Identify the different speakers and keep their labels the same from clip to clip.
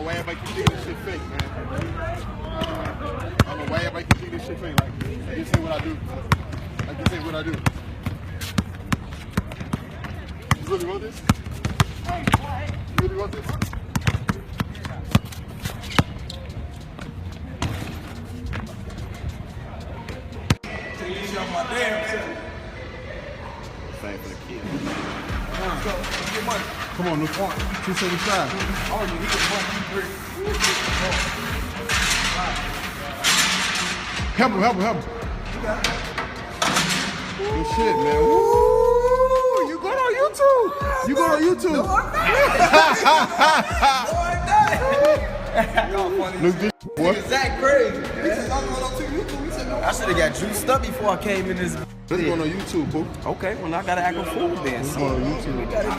Speaker 1: why everybody keep thinking this shit fake, man. I don't know why everybody keep thinking this shit fake. Like, this ain't what I do. Like, this ain't what I do. You really want this? You really want this?
Speaker 2: My damn self.
Speaker 1: Same for the kids.
Speaker 2: Let's go. Let's get money.
Speaker 1: Come on, look on. 275.
Speaker 2: Oh, you need the money.
Speaker 1: Help him.
Speaker 2: You got it.
Speaker 1: Good shit, man. Woo! You going on YouTube? You going on YouTube?
Speaker 2: No, I'm not.
Speaker 1: Look this what?
Speaker 2: Zack crazy. I should have got juiced up before I came in this.
Speaker 1: Let's go on YouTube, boo.
Speaker 2: Okay, well I gotta act a fool then.
Speaker 1: Let's go on YouTube.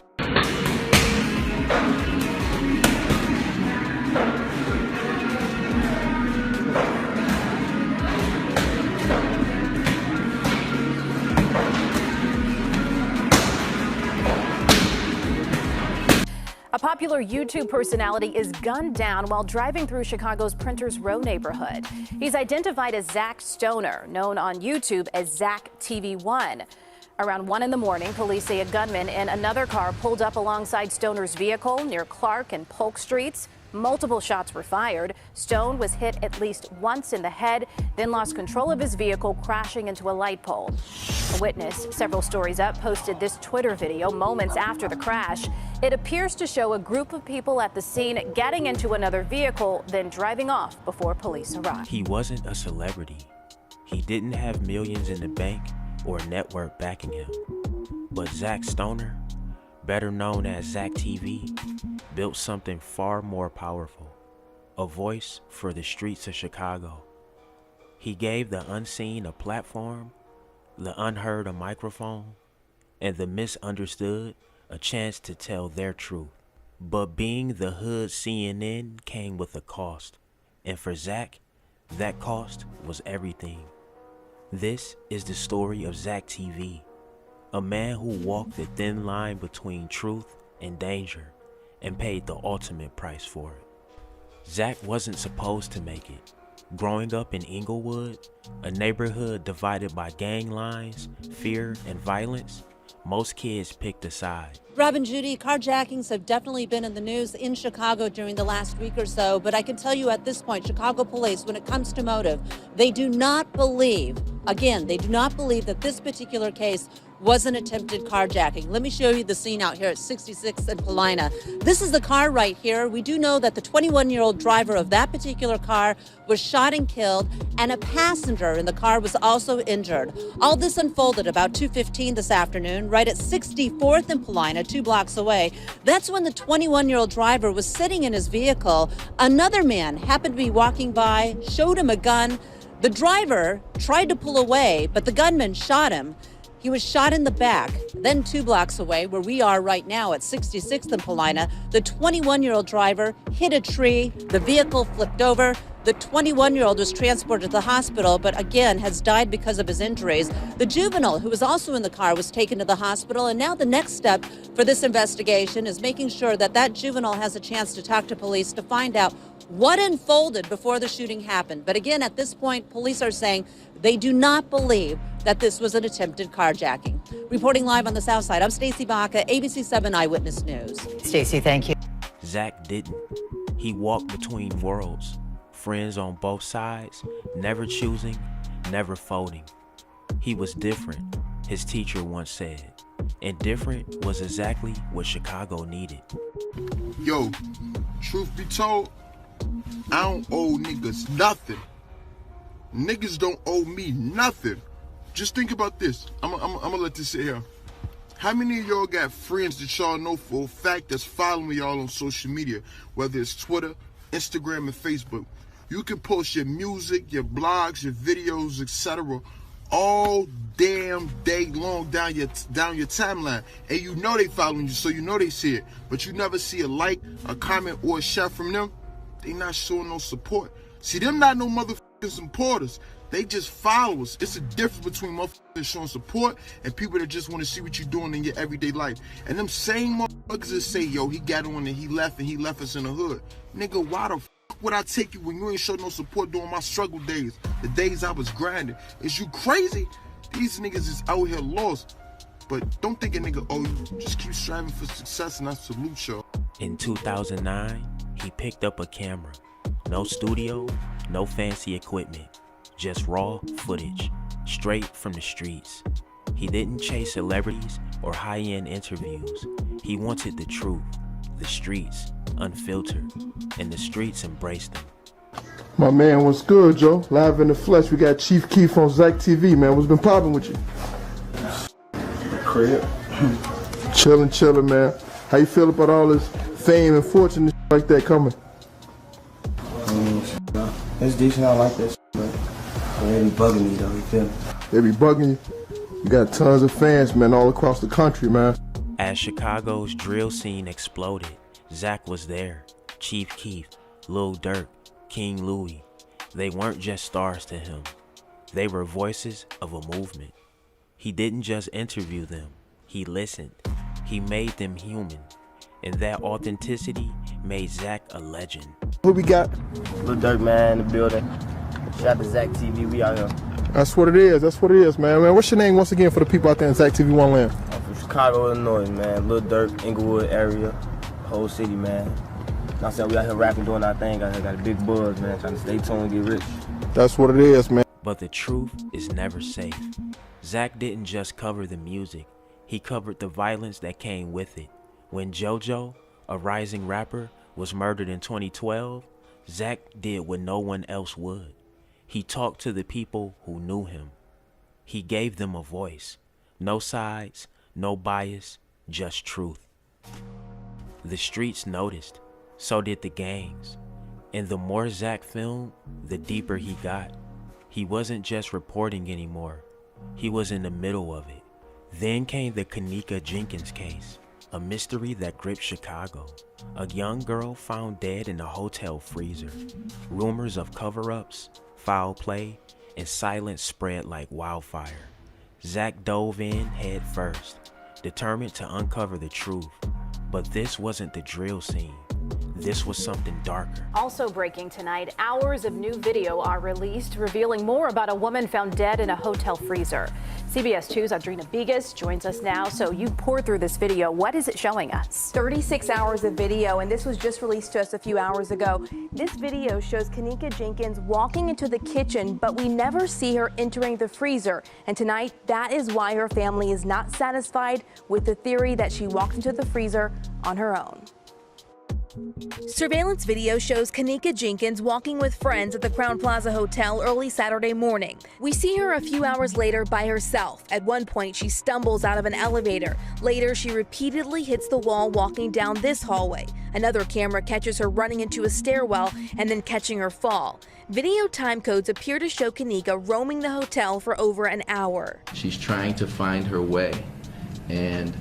Speaker 3: A popular YouTube personality is gunned down while driving through Chicago's Printers Row neighborhood. He's identified as Zack Stoner, known on YouTube as Zack TV1. Around 1 in the morning, police say a gunman in another car pulled up alongside Stoner's vehicle near Clark and Polk Streets. Multiple shots were fired. Stone was hit at least once in the head, then lost control of his vehicle, crashing into a light pole. A witness, several stories up, posted this Twitter video moments after the crash. It appears to show a group of people at the scene getting into another vehicle, then driving off before police arrived.
Speaker 4: He wasn't a celebrity. He didn't have millions in the bank or a network backing him. But Zack Stoner, better known as Zack TV, built something far more powerful, a voice for the streets of Chicago. He gave the unseen a platform, the unheard a microphone, and the misunderstood a chance to tell their truth. But being the hood CNN came with a cost, and for Zack, that cost was everything. This is the story of Zack TV, a man who walked the thin line between truth and danger and paid the ultimate price for it. Zack wasn't supposed to make it. Growing up in Inglewood, a neighborhood divided by gang lines, fear, and violence, most kids picked a side.
Speaker 5: Rob and Judy, carjackings have definitely been in the news in Chicago during the last week or so, but I can tell you at this point, Chicago police, when it comes to motive, they do not believe, again, they do not believe that this particular case was an attempted carjacking. Let me show you the scene out here at 66th and Paulina. This is the car right here. We do know that the 21-year-old driver of that particular car was shot and killed, and a passenger in the car was also injured. All this unfolded about 2:15 this afternoon, right at 64th and Paulina, 2 blocks away. That's when the 21-year-old driver was sitting in his vehicle. Another man happened to be walking by, showed him a gun. The driver tried to pull away, but the gunman shot him. He was shot in the back. Then 2 blocks away, where we are right now at 66th and Paulina, the 21-year-old driver hit a tree. The vehicle flipped over. The 21-year-old was transported to the hospital, but again has died because of his injuries. The juvenile, who was also in the car, was taken to the hospital. And now the next step for this investigation is making sure that that juvenile has a chance to talk to police to find out what unfolded before the shooting happened. But again, at this point, police are saying they do not believe that this was an attempted carjacking. Reporting live on the South Side, I'm Stacey Baca, ABC 7 Eyewitness News.
Speaker 6: Stacey, thank you.
Speaker 4: Zack didn't. He walked between worlds, friends on both sides, never choosing, never folding. He was different, his teacher once said, and different was exactly what Chicago needed.
Speaker 1: Yo, truth be told, I don't owe niggas nothing. Niggas don't owe me nothing. Just think about this. I'm gonna let this sit here. How many of y'all got friends that y'all know for a fact that's following y'all on social media, whether it's Twitter, Instagram, and Facebook? You can post your music, your blogs, your videos, etc. all damn day long down your timeline, and you know they following you, so you know they see it, but you never see a like, a comment, or a share from them. They not showing no support. See, them not no motherfucking supporters. They just followers. It's a difference between motherfuckers showing support and people that just want to see what you're doing in your everyday life. And them same motherfuckers that say, yo, he got on and he left us in the hood. Nigga, why the fuck would I take you when you ain't show no support during my struggle days? The days I was grinding. Is you crazy? These niggas is out here lost. But don't think a nigga owe you. Just keep striving for success and I salute y'all.
Speaker 4: In 2009, he picked up a camera. No studio, no fancy equipment. Just raw footage, straight from the streets. He didn't chase celebrities or high-end interviews. He wanted the truth, the streets, unfiltered, and the streets embraced him.
Speaker 6: My man, what's good, Joe? Live in the flesh, we got Chief Keef on Zack TV, man. What's been popping with you?
Speaker 2: Crib.
Speaker 6: Chillin', man. How you feel about all this fame and fortune and like that coming?
Speaker 2: It's decent, I like this, but they be bugging me though, you feel me?
Speaker 6: They be bugging you? You got tons of fans, man, all across the country, man.
Speaker 4: As Chicago's drill scene exploded, Zack was there. Chief Keef, Lil Durk, King Louie. They weren't just stars to him. They were voices of a movement. He didn't just interview them. He listened. He made them human. And that authenticity made Zack a legend.
Speaker 6: Who we got?
Speaker 2: Lil Durk, man, in the building. Shout out to Zack TV, we out here.
Speaker 6: That's what it is, man. What's your name once again for the people out there in Zack TV One Land?
Speaker 2: I'm from Chicago, Illinois, man. Lil Durk, Inglewood area, whole city, man. I'm saying we out here rapping, doing our thing out here, got a big buzz, man, trying to stay tuned and get rich.
Speaker 6: That's what it is, man.
Speaker 4: But the truth is never safe. Zack didn't just cover the music, he covered the violence that came with it. When JoJo, a rising rapper, was murdered in 2012, Zack did what no one else would. He talked to the people who knew him. He gave them a voice. No sides, no bias, just truth. The streets noticed, so did the gangs. And the more Zack filmed, the deeper he got. He wasn't just reporting anymore. He was in the middle of it. Then came the Kenneka Jenkins case, a mystery that gripped Chicago. A young girl found dead in a hotel freezer. Rumors of cover-ups, foul play, and silence spread like wildfire. Zack dove in head first, determined to uncover the truth. But this wasn't the drill scene. This was something darker.
Speaker 3: Also breaking tonight, hours of new video are released revealing more about a woman found dead in a hotel freezer. CBS 2's Audrina Bigas joins us now. So you poured through this video. What is it showing us?
Speaker 7: 36 hours of video, and this was just released to us a few hours ago. This video shows Kenneka Jenkins walking into the kitchen, but we never see her entering the freezer. And tonight, that is why her family is not satisfied with the theory that she walked into the freezer on her own. Surveillance video shows Kenneka Jenkins walking with friends at the Crown Plaza Hotel early Saturday morning. We see her a few hours later by herself. At one point, she stumbles out of an elevator. Later, she repeatedly hits the wall walking down this hallway. Another camera catches her running into a stairwell and then catching her fall. Video time codes appear to show Kenneka roaming the hotel for over an hour.
Speaker 8: She's trying to find her way, and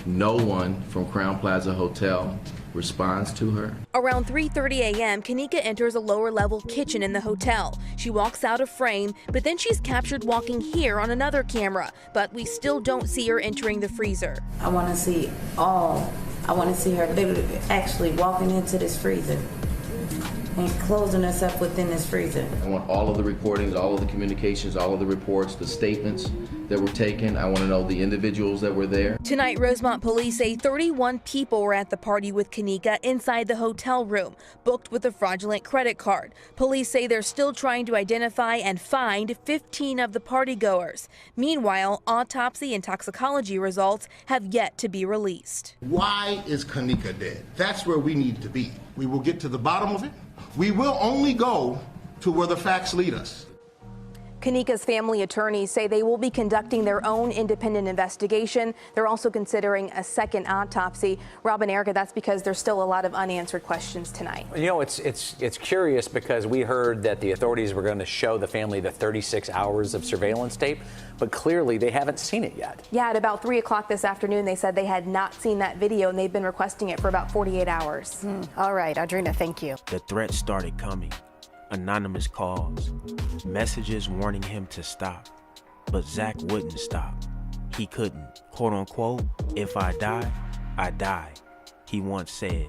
Speaker 8: no one from Crown Plaza Hotel responds to her.
Speaker 7: Around 3:30 a.m., Kenneka enters a lower-level kitchen in the hotel. She walks out of frame, but then she's captured walking here on another camera. But we still don't see her entering the freezer.
Speaker 9: I want to see her literally actually walking into this freezer and closing herself within this freezer.
Speaker 8: I want all of the recordings, all of the communications, all of the reports, the statements that were taken. I want to know the individuals that were there.
Speaker 7: Tonight, Rosemont police say 31 people were at the party with Kenneka inside the hotel room, booked with a fraudulent credit card. Police say they're still trying to identify and find 15 of the partygoers. Meanwhile, autopsy and toxicology results have yet to be released.
Speaker 10: Why is Kenneka dead? That's where we need to be. We will get to the bottom of it. We will only go to where the facts lead us.
Speaker 7: Kenneka's family attorneys say they will be conducting their own independent investigation. They're also considering a second autopsy. Rob and Erica, that's because there's still a lot of unanswered questions tonight.
Speaker 11: You know, it's curious because we heard that the authorities were going to show the family the 36 hours of surveillance tape, but clearly they haven't seen it yet.
Speaker 7: Yeah, at about 3 o'clock this afternoon, they said they had not seen that video, and they've been requesting it for about 48 hours.
Speaker 3: All right, Audrina, thank you.
Speaker 4: The threats started coming. anonymous calls, messages warning him to stop. But Zack wouldn't stop. He couldn't. Quote unquote, if I die, I die, he once said.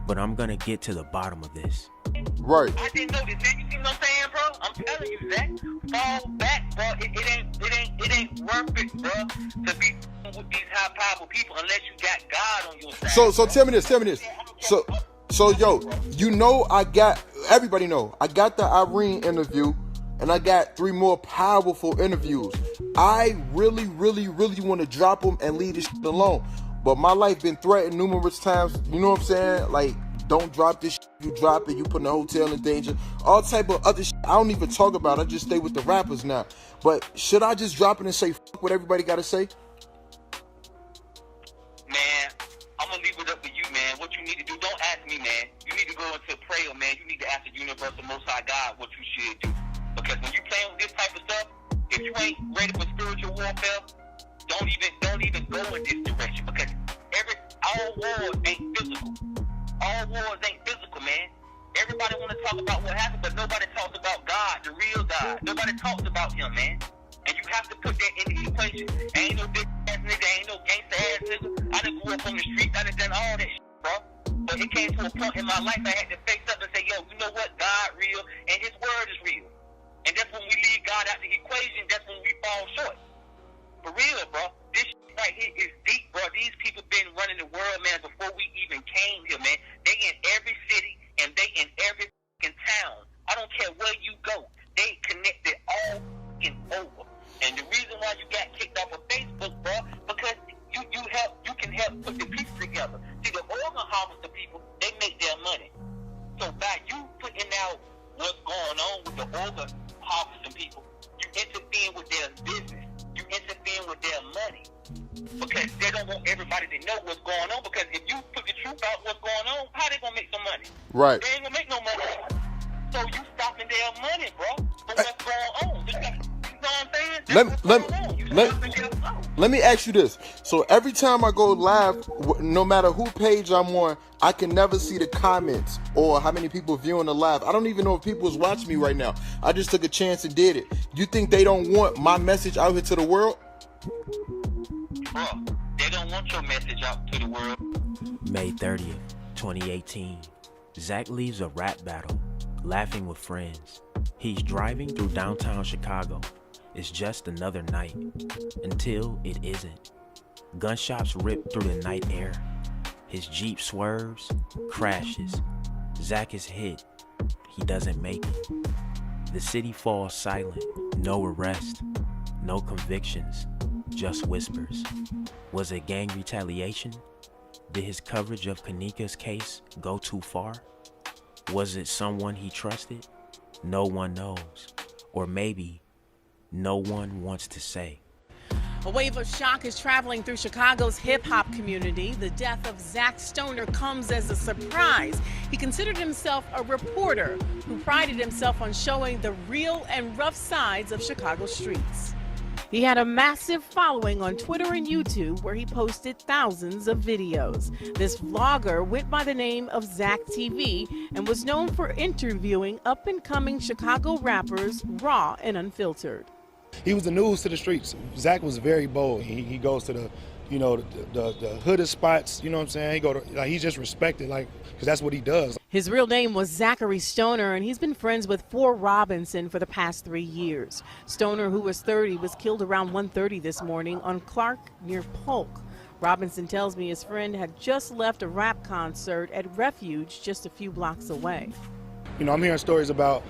Speaker 4: But I'm gonna get to the bottom of this.
Speaker 1: Right.
Speaker 12: I didn't know this, man. You see what I'm saying, bro? I'm telling you, Zack. Fall back, bro. It ain't worth it, bro, to be with these high powerful people unless you got God on your side.
Speaker 1: So tell me this. So yo, you know everybody know, I got the Irene interview and I got 3 more powerful interviews. I really want to drop them and leave this shit alone. But my life been threatened numerous times, you know what I'm saying? Like, don't drop this shit. You drop it, you put the hotel in danger. All type of other shit I don't even talk about. I just stay with the rappers now. But should I just drop it and say fuck what everybody got to say?
Speaker 12: Man, I'm going to leave it up to you, man. What you need to do, don't ask me, man. You need to go into prayer, man. You need to ask the universal Most High God what you should do. Because when you playing with this type of stuff, if you ain't ready for spiritual warfare, don't even go in this direction. Because all wars ain't physical. All wars ain't physical, man. Everybody want to talk about what happened, but nobody talks about God, the real God. Nobody talks about him, man. And you have to put that in the equation. Ain't no big ass nigga, ain't no gangster ass nigga. I done grew up on the streets, I done all that shit, bro. But it came to a point in my life I had to face up and say, yo, you know what? God real, and his word is real. And that's when we leave God out the equation, that's when we fall short. For real, bro. This shit right here is deep, bro. These people been running the world, man, before we even came here, man. They in every city and they in every fucking town. I don't care where you go. They connected all fucking over. And the reason why you got kicked off of Facebook, bro, because you can help put the pieces together. See, the organ harvester people, they make their money. So by you putting out what's going on with the organ harvesting people, you interfere with their business. You interfere with their money. Because they don't want everybody to know what's going on. Because if you put the truth out what's going on, how they gonna make some money?
Speaker 1: Right.
Speaker 12: They ain't gonna make no money. So you stopping their money, bro. For what's going on? You know what I'm saying?
Speaker 1: Let me ask you this. So every time I go live, no matter who page I'm on, I can never see the comments or how many people viewing the live. I don't even know if people is watching me right now. I just took a chance and did it. You think they don't want my message out here to the world?
Speaker 12: Bro, they don't want your message out to the world.
Speaker 4: May 30th, 2018. Zack leaves a rap battle, laughing with friends. He's driving through downtown Chicago. It's just another night, until it isn't. Gunshots rip through the night air. His Jeep swerves, crashes. Zack is hit. He doesn't make it. The city falls silent. No arrest, no convictions, just whispers. Was it gang retaliation? Did his coverage of Kenneka's case go too far? Was it someone he trusted? No one knows. Or maybe no one wants to say.
Speaker 13: A wave of shock is traveling through Chicago's hip-hop community. The death of Zack Stoner comes as a surprise. He considered himself a reporter who prided himself on showing the real and rough sides of Chicago streets. He had a massive following on Twitter and YouTube where he posted thousands of videos. This vlogger went by the name of Zack TV and was known for interviewing up-and-coming Chicago rappers raw and unfiltered.
Speaker 14: He was the news to the streets. Zack was very bold. He goes to the, you know, the hooded spots. You know what I'm saying? He go to, like, he's just respected, like, because that's what he does.
Speaker 13: His real name was Zachary Stoner, and he's been friends with 4 Robinson for the past 3 years. Stoner, who was 30, was killed around 1:30 this morning on Clark near Polk. Robinson tells me his friend had just left a rap concert at Refuge just a few blocks away.
Speaker 14: You know, I'm hearing stories about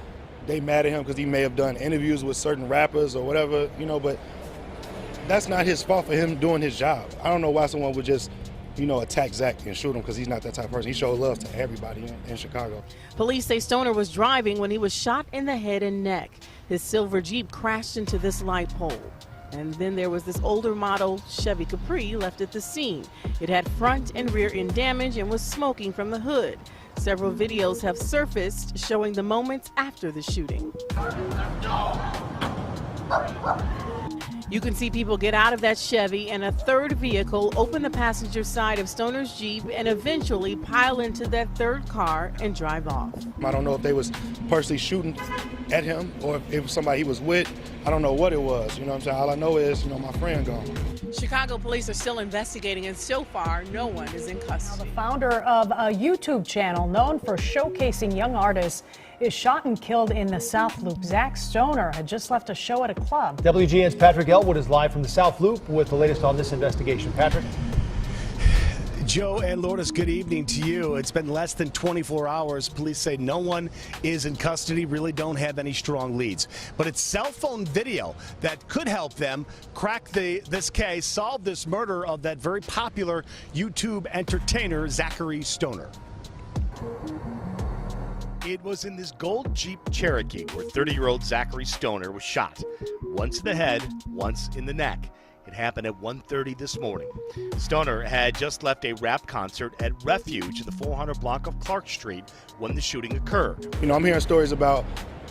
Speaker 14: they mad at him because he may have done interviews with certain rappers or whatever, you know, but that's not his fault for him doing his job. I don't know why someone would just, you know, attack Zack and shoot him, because he's not that type of person. He showed love to everybody in Chicago.
Speaker 13: Police say Stoner was driving when he was shot in the head and neck. His silver Jeep crashed into this light pole. And then there was this older model Chevy Capri left at the scene. It had front and rear end damage and was smoking from the hood. Several videos have surfaced showing the moments after the shooting. You can see people get out of that Chevy and a third vehicle open the passenger side of Stoner's Jeep and eventually pile into that third car and drive off.
Speaker 14: I don't know if they was personally shooting at him or if it was somebody he was with. I don't know what it was, you know what I'm saying? All I know is, my friend gone.
Speaker 13: Chicago police are still investigating, and so far, no one is in custody.
Speaker 15: The founder of a YouTube channel known for showcasing young artists is shot and killed in the South Loop. Zack Stoner had just left a show at a club.
Speaker 16: WGN's Patrick Elwood is live from the South Loop with the latest on this investigation. Patrick?
Speaker 17: Joe and Lourdes, good evening to you. It's been less than 24 hours. Police say no one is in custody, really don't have any strong leads. But it's cell phone video that could help them crack this case, solve this murder of that very popular YouTube entertainer, Zachary Stoner. It was in this gold Jeep Cherokee where 30-year-old Zachary Stoner was shot. Once in the head, once in the neck. It happened at 1:30 this morning. Stoner had just left a rap concert at Refuge in the 400 block of Clark Street when the shooting occurred.
Speaker 14: I'm hearing stories about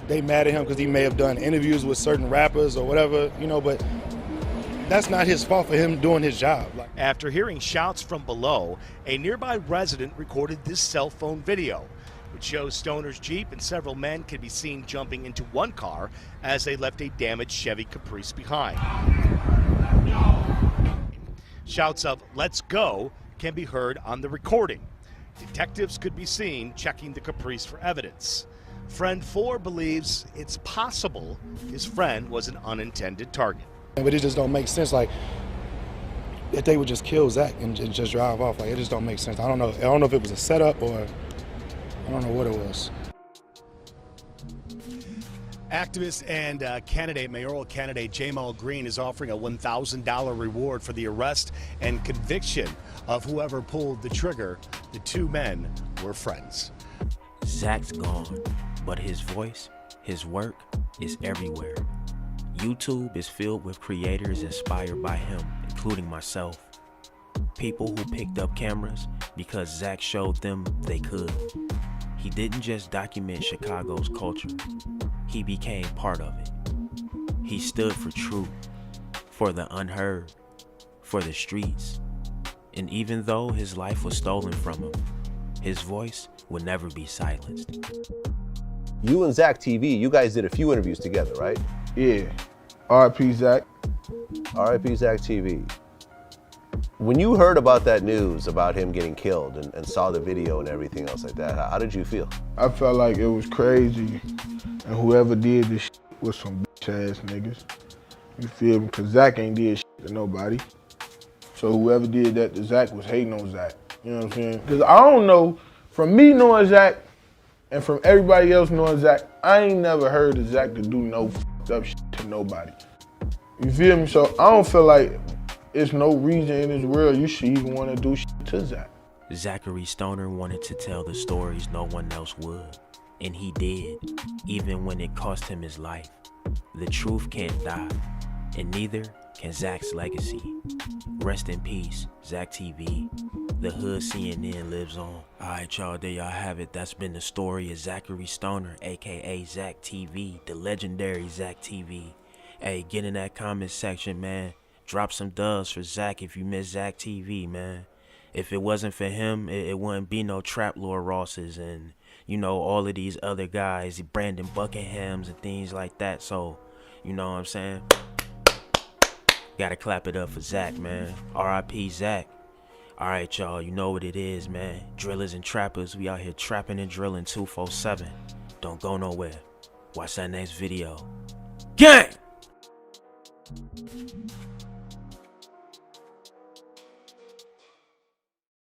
Speaker 14: they mad at him because he may have done interviews with certain rappers or whatever, but that's not his fault for him doing his job.
Speaker 17: After hearing shouts from below, a nearby resident recorded this cell phone video, which shows Stoner's Jeep and several men can be seen jumping into one car as they left a damaged Chevy Caprice behind. Shouts of "let's go" can be heard on the recording. Detectives could be seen checking the Caprice for evidence. Friend 4 believes it's possible his friend was an unintended target.
Speaker 14: But it just don't make sense, that they would just kill Zach and just drive off. It just don't make sense. I don't know if it was a setup or I don't know what it was.
Speaker 17: Activist and mayoral candidate Jamal Green is offering a $1,000 reward for the arrest and conviction of whoever pulled the trigger. The two men were friends.
Speaker 4: Zach's gone, but his voice, his work is everywhere. YouTube is filled with creators inspired by him, including myself. People who picked up cameras because Zach showed them they could. He didn't just document Chicago's culture, he became part of it. He stood for truth, for the unheard, for the streets. And even though his life was stolen from him, his voice would never be silenced.
Speaker 18: You and Zack TV, you guys did a few interviews together, right?
Speaker 6: Yeah. R.I.P. Zack.
Speaker 18: R.I.P. Zack TV. When you heard about that news about him getting killed and saw the video and everything else like that, how did you feel?
Speaker 6: I felt like it was crazy, and whoever did this shit was some bitch-ass niggas. You feel me? Because Zack ain't did shit to nobody. So whoever did that to Zack was hating on Zack. You know what I'm saying? Because I don't know, from me knowing Zack and from everybody else knowing Zack, I ain't never heard of Zack to do no fucked up shit to nobody. You feel me? So I don't feel like there's no reason in this world you should even want to do shit to Zack.
Speaker 4: Zachary Stoner wanted to tell the stories no one else would, and he did, even when it cost him his life. The truth can't die, and neither can Zack's legacy. Rest in peace, Zack TV. The Hood CNN lives on. Alright, y'all, there y'all have it. That's been the story of Zachary Stoner, aka Zack TV, the legendary Zack TV. Hey, get in that comment section, man. Drop some dubs for Zack if you miss Zack TV, man. If it wasn't for him, it wouldn't be no Trap Lord Rosses and, all of these other guys, Brandon Buckinghams and things like that. So, you know what I'm saying? Gotta clap it up for Zack, man. R.I.P. Zack. Alright, y'all, you know what it is, man. Drillers and trappers, we out here trapping and drilling 247. Don't go nowhere. Watch that next video. Gang!